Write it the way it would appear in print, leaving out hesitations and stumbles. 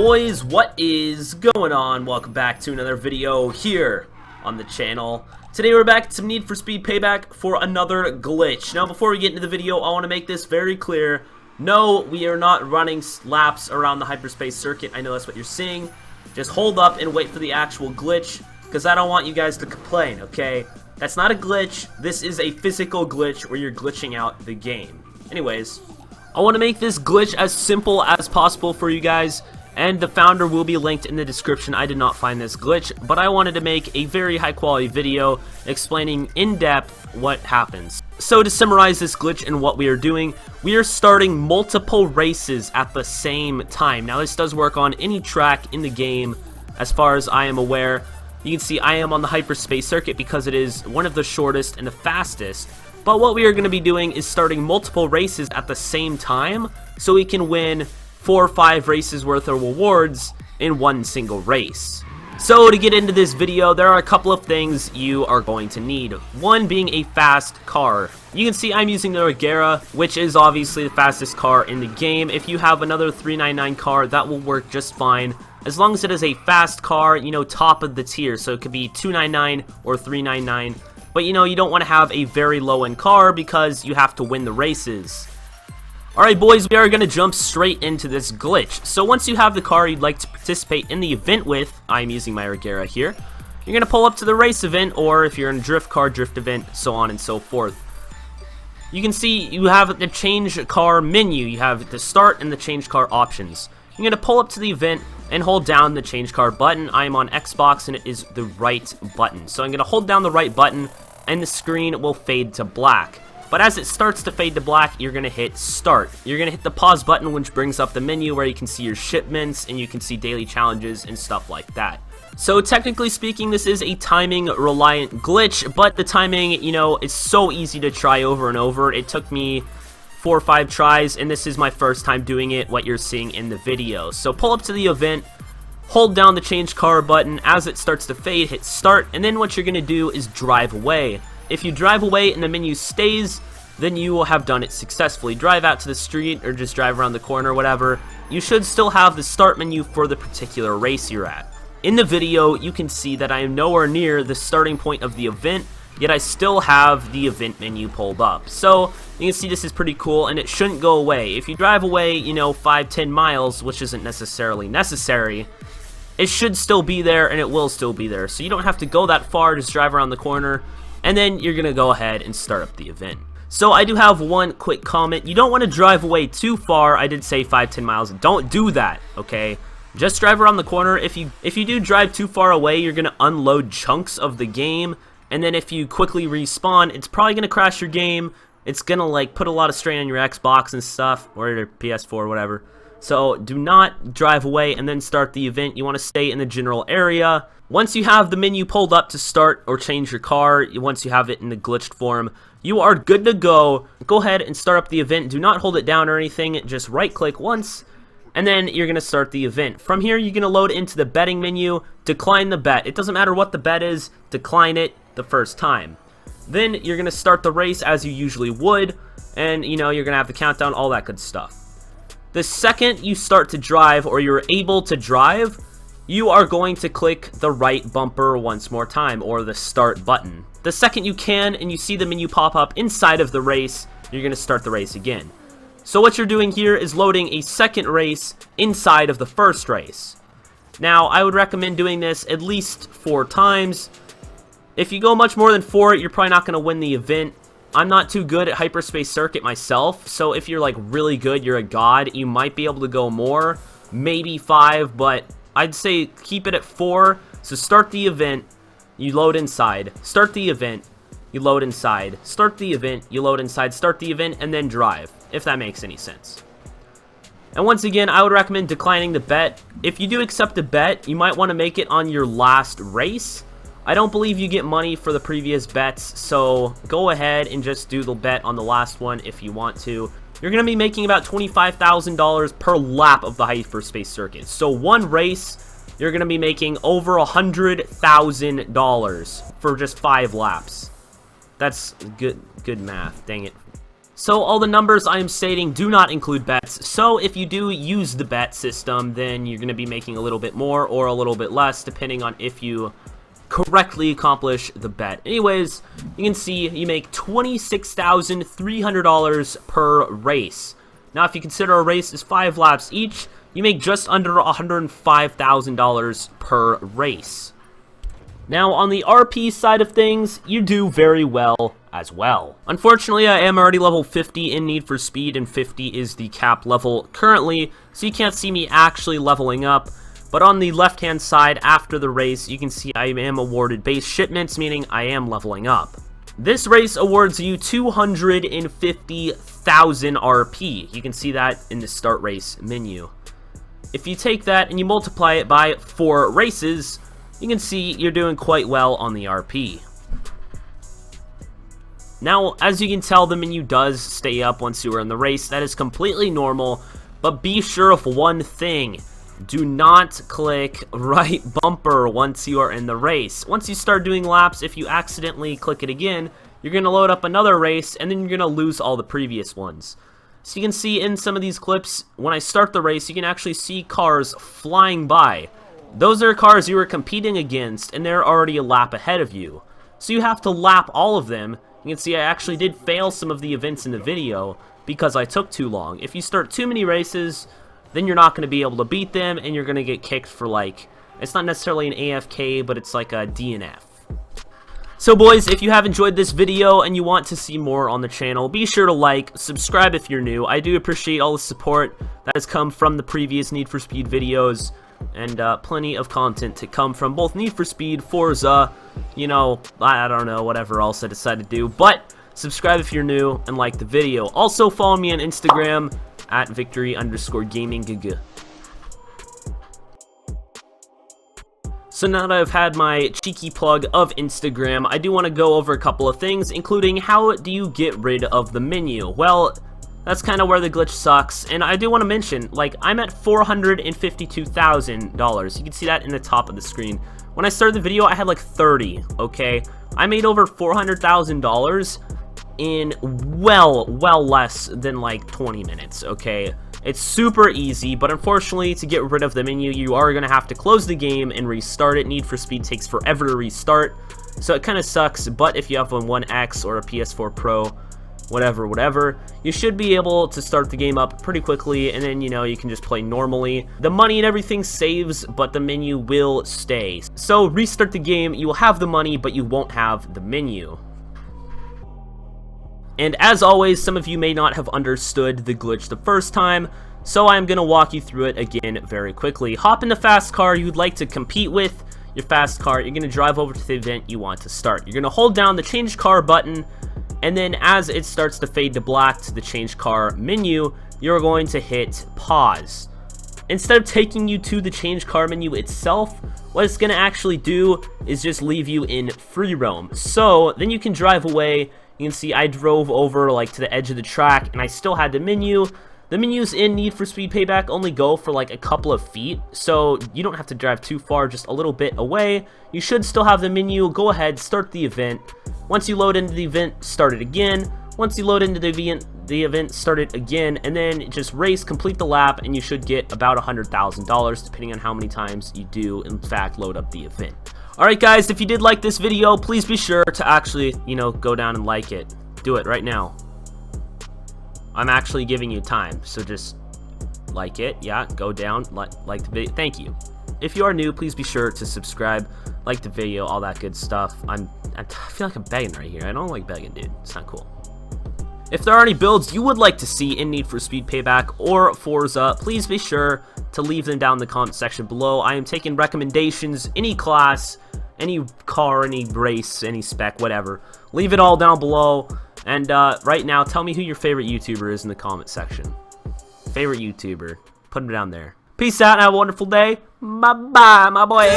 boys, what is going on? Welcome back to another video here on the channel. Today we're back at some Need for Speed Payback for another glitch. Now before we get into the video, I want to make this very clear. No, we are not running laps around the hyperspace circuit. I know that's what you're seeing. Just hold up and wait for the actual glitch, because I don't want you guys to complain, okay? That's not a glitch. This is a physical glitch where you're glitching out the game. Anyways, I want to make this glitch as simple as possible for you guys, and the founder will be linked in the description. I did not find this glitch, but I wanted to make a very high quality video explaining in depth what happens. So to summarize this glitch and what we are doing, we are starting multiple races at the same time. Now this does work on any track in the game as far as I am aware. You can see I am on the hyperspace circuit because it is one of the shortest and the fastest. But what we are going to be doing is starting multiple races at the same time so we can win 4 or 5 races worth of rewards in one single race. So to get into this video, there are a couple of things you are going to need. One being a fast car. You can see I'm using the Regera, which is obviously the fastest car in the game. If you have another 399 car, that will work just fine. As long as it is a fast car, you know, top of the tier. So it could be 299 or 399. But you know, you don't want to have a very low-end car because you have to win the races. Alright boys, we are going to jump straight into this glitch. So once you have the car you'd like to participate in the event with, I'm using my Regera here, you're going to pull up to the race event, or if you're in a drift car, drift event, so on and so forth. You can see you have the change car menu. You have the start and the change car options. You're going to pull up to the event and hold down the change car button. I am on Xbox and it is the right button. So I'm going to hold down the right button and the screen will fade to black. But as it starts to fade to black, you're going to hit start. You're going to hit the pause button, which brings up the menu where you can see your shipments and you can see daily challenges and stuff like that. So technically speaking, this is a timing reliant glitch, but the timing, you know, is so easy to try over and over. It took me 4 or 5 tries, and this is my first time doing it, what you're seeing in the video. So pull up to the event, hold down the change car button. As it starts to fade, hit start, and then what you're going to do is drive away. If you drive away and the menu stays, then you will have done it successfully. Drive out to the street or just drive around the corner, whatever. You should still have the start menu for the particular race you're at. In the video, you can see that I am nowhere near the starting point of the event, yet I still have the event menu pulled up. So you can see this is pretty cool, and it shouldn't go away. If you drive away, you know, 5-10 miles, which isn't necessarily necessary, it should still be there, and it will still be there. So you don't have to go that far, just drive around the corner, and then you're going to go ahead and start up the event. So I do have one quick comment. You don't want to drive away too far. I did say 5-10 miles. Don't do that, okay? Just drive around the corner. If you do drive too far away, you're going to unload chunks of the game, and then if you quickly respawn, it's probably going to crash your game. It's going to like put a lot of strain on your Xbox and stuff, or your PS4 or whatever. So do not drive away and then start the event. You want to stay in the general area. Once you have the menu pulled up to start or change your car, once you have it in the glitched form, you are good to go. Go ahead and start up the event. Do not hold it down or anything. Just right click once, and then you're going to start the event. From here, you're going to load into the betting menu. Decline the bet. It doesn't matter what the bet is. Decline it the first time. Then you're going to start the race as you usually would, and you know, you're going to have the countdown, all that good stuff. The second you start to drive, or you're able to drive, you are going to click the right bumper once more time, or the start button. The second you can and you see the menu pop up inside of the race, you're going to start the race again. So what you're doing here is loading a second race inside of the first race. Now, I would recommend doing this at least 4 times. If you go much more than 4, you're probably not going to win the event. I'm not too good at hyperspace circuit myself, so if you're like really good, you're a god, you might be able to go more, maybe 5, but I'd say keep it at 4. So start the event, you load inside, start the event, you load inside, start the event, you load inside, start the event, and then drive, if that makes any sense. And once again, I would recommend declining the bet. If you do accept a bet, you might want to make it on your last race. I don't believe you get money for the previous bets, so go ahead and just do the bet on the last one if you want to. You're going to be making about $25,000 per lap of the hyperspace circuit. So one race, you're going to be making over $100,000 for just 5 laps. That's good math, dang it. So all the numbers I am stating do not include bets, so if you do use the bet system, then you're going to be making a little bit more or a little bit less, depending on if you correctly accomplish the bet. Anyways, you can see you make $26,300 per race. Now, if you consider a race is 5 laps each, you make just under $105,000 per race. Now, on the RP side of things, you do very well as well. Unfortunately, I am already level 50 in Need for Speed, and 50 is the cap level currently, so you can't see me actually leveling up. But on the left-hand side, after the race, you can see I am awarded base shipments, meaning I am leveling up. This race awards you 250,000 RP. You can see that in the start race menu. If you take that and you multiply it by 4 races, you can see you're doing quite well on the RP. Now, as you can tell, the menu does stay up once you are in the race. That is completely normal, but be sure of one thing. Do not click right bumper once you are in the race. Once you start doing laps, if you accidentally click it again, you're going to load up another race, and then you're going to lose all the previous ones. So you can see in some of these clips, when I start the race, you can actually see cars flying by. Those are cars you were competing against, and they're already a lap ahead of you. So you have to lap all of them. You can see I actually did fail some of the events in the video because I took too long. If you start too many races, then you're not going to be able to beat them, and you're going to get kicked for, like, it's not necessarily an AFK, but it's like a DNF. So boys, if you have enjoyed this video and you want to see more on the channel, be sure to like, subscribe if you're new. I do appreciate all the support that has come from the previous Need for Speed videos, and plenty of content to come from both Need for Speed, Forza, you know, I don't know, whatever else I decide to do. But subscribe if you're new and like the video. Also follow me on Instagram at VictoryGamingg. So now that I've had my cheeky plug of Instagram, I do want to go over a couple of things, including how do you get rid of the menu. Well, that's kind of where the glitch sucks, and I do want to mention, like, I'm at $452,000. You can see that in the top of the screen. When I started the video, I had like 30, okay? I made over $400,000 in well less than like 20 minutes, okay? It's super easy, but unfortunately, to get rid of the menu, you are going to have to close the game and restart it. Need for Speed takes forever to restart, so it kind of sucks, but if you have a 1X or a PS4 Pro, whatever, you should be able to start the game up pretty quickly, and then, you know, you can just play normally. The money and everything saves, but the menu will stay. So restart the game, you will have the money, but you won't have the menu. And as always, some of you may not have understood the glitch the first time, so I'm going to walk you through it again very quickly. Hop in the fast car you'd like to compete with, your fast car. You're going to drive over to the event you want to start. You're going to hold down the change car button, and then as it starts to fade to black to the change car menu, you're going to hit pause. Instead of taking you to the change car menu itself, what it's going to actually do is just leave you in free roam. So then you can drive away. You can see I drove over like to the edge of the track, and I still had the menu. The menus in Need for Speed Payback only go for like a couple of feet, so you don't have to drive too far, just a little bit away. You should still have the menu. Go ahead, start the event. Once you load into the event, start it again. Once you load into the event, start it again, and then just race, complete the lap, and you should get about $100,000, depending on how many times you do, in fact, load up the event. Alright guys, if you did like this video, please be sure to actually, you know, go down and like it. Do it right now. I'm actually giving you time, so just like it. Yeah, go down, like the video. Thank you. If you are new, please be sure to subscribe, like the video, all that good stuff. I feel like I'm begging right here. I don't like begging, dude. It's not cool. If there are any builds you would like to see in Need for Speed Payback or Forza, please be sure to leave them down in the comment section below. I am taking recommendations, any class, any car, any race, any spec, whatever. Leave it all down below. And right now, tell me who your favorite YouTuber is in the comment section. Favorite YouTuber. Put them down there. Peace out and have a wonderful day. Bye-bye, my boy.